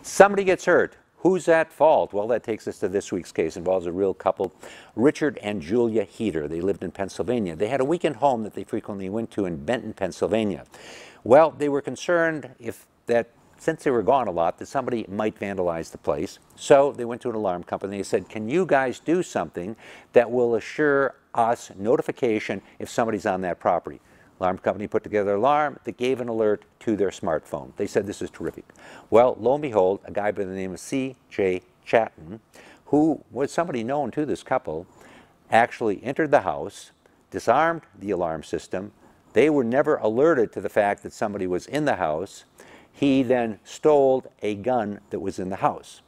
Somebody gets hurt. Who's at fault? Well, that takes us to this week's case. It involves a real couple, Richard and Julia Heeter. They lived in Pennsylvania. They had a weekend home that they frequently went to in Benton, Pennsylvania. Well, they were concerned since they were gone a lot, that somebody might vandalize the place. So they went to an alarm company. They said, can you guys do something that will assure us notification if somebody's on that property? Alarm company put together an alarm that gave an alert to their smartphone. They said, this is terrific. Well, lo and behold, a guy by the name of C.J. Chatton, who was somebody known to this couple, actually entered the house, disarmed the alarm system. They were never alerted to the fact that somebody was in the house. He then stole a gun that was in the house.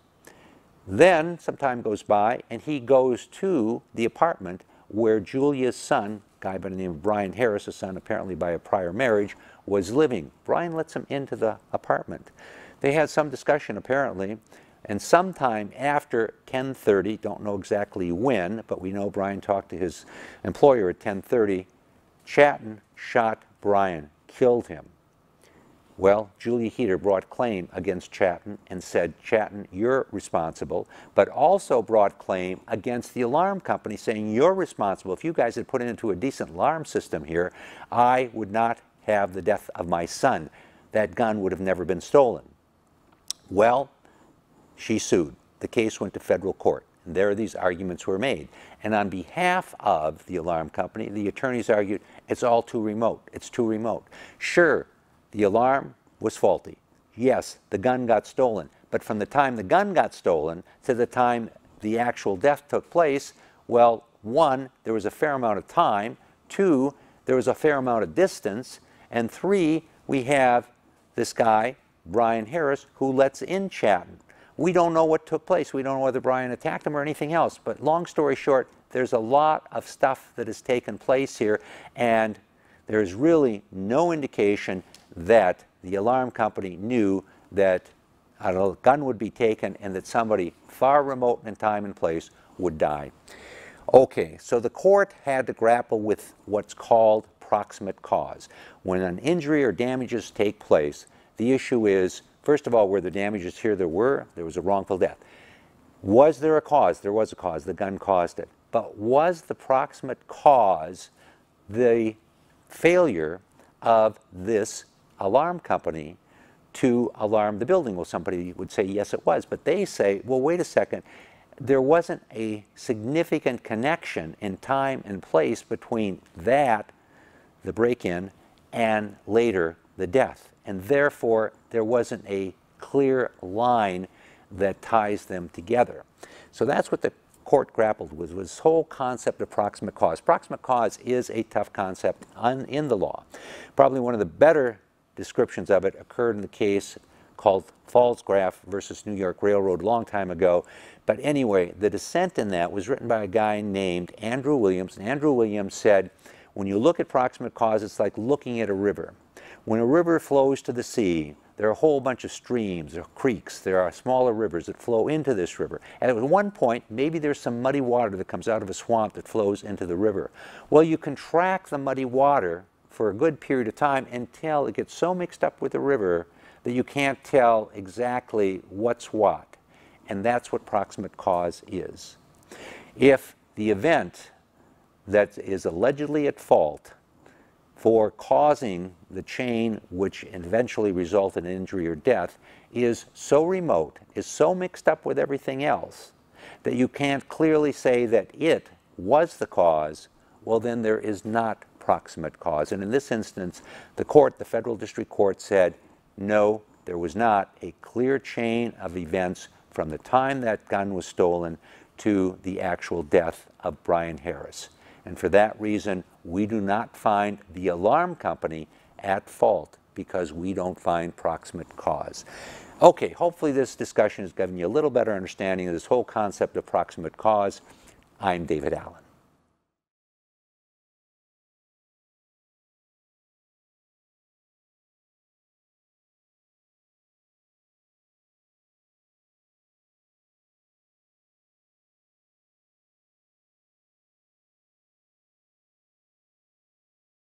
Then some time goes by and he goes to the apartment where Julia's son, a guy by the name of Bryan Harris, a son apparently by a prior marriage, was living. Bryan lets him into the apartment. They had some discussion apparently, and sometime after 10:30, don't know exactly when, but we know Bryan talked to his employer at 10:30, Chatton shot Bryan, killed him. Well, Julia Heeter brought claim against Chatton and said, Chatton, you're responsible, but also brought claim against the alarm company saying, you're responsible. If you guys had put it into a decent alarm system here, I would not have the death of my son. That gun would have never been stolen. Well, she sued. The case went to federal court. And there these arguments were made. And on behalf of the alarm company, the attorneys argued, it's all too remote. It's too remote. Sure, the alarm was faulty. Yes, the gun got stolen. But from the time the gun got stolen to the time the actual death took place, well, one, there was a fair amount of time. Two, there was a fair amount of distance. And three, we have this guy, Bryan Harris, who lets in Chatton. We don't know what took place. We don't know whether Bryan attacked him or anything else. But long story short, there's a lot of stuff that has taken place here, and there's really no indication that the alarm company knew that a gun would be taken and that somebody far remote in time and place would die. Okay, so the court had to grapple with what's called proximate cause. When an injury or damages take place, the issue is, first of all, were the damages here? There was a wrongful death. Was there a cause? There was a cause. The gun caused it. But was the proximate cause the failure of this alarm company to alarm the building? Well, somebody would say, yes, it was. But they say, well, wait a second. There wasn't a significant connection in time and place between that, the break-in, and later the death. And therefore, there wasn't a clear line that ties them together. So that's what the court grappled with, was this whole concept of proximate cause. Proximate cause is a tough concept in the law. Probably one of the better descriptions of it occurred in the case called Palsgraf versus New York Railroad a long time ago. But anyway, the dissent in that was written by a guy named Andrew Williams. And Andrew Williams said, when you look at proximate cause, it's like looking at a river. When a river flows to the sea, there are a whole bunch of streams, there are creeks, there are smaller rivers that flow into this river. And at one point, maybe there's some muddy water that comes out of a swamp that flows into the river. Well, you can track the muddy water for a good period of time until it gets so mixed up with the river that you can't tell exactly what's what. And that's what proximate cause is. If the event that is allegedly at fault for causing the chain which eventually resulted in injury or death is so remote, is so mixed up with everything else, that you can't clearly say that it was the cause, well, then there is not proximate cause. And in this instance, the court, the federal district court, said, no, there was not a clear chain of events from the time that gun was stolen to the actual death of Bryan Harris. And for that reason, we do not find the alarm company at fault because we don't find proximate cause. Okay, hopefully this discussion has given you a little better understanding of this whole concept of proximate cause. I'm David Allen.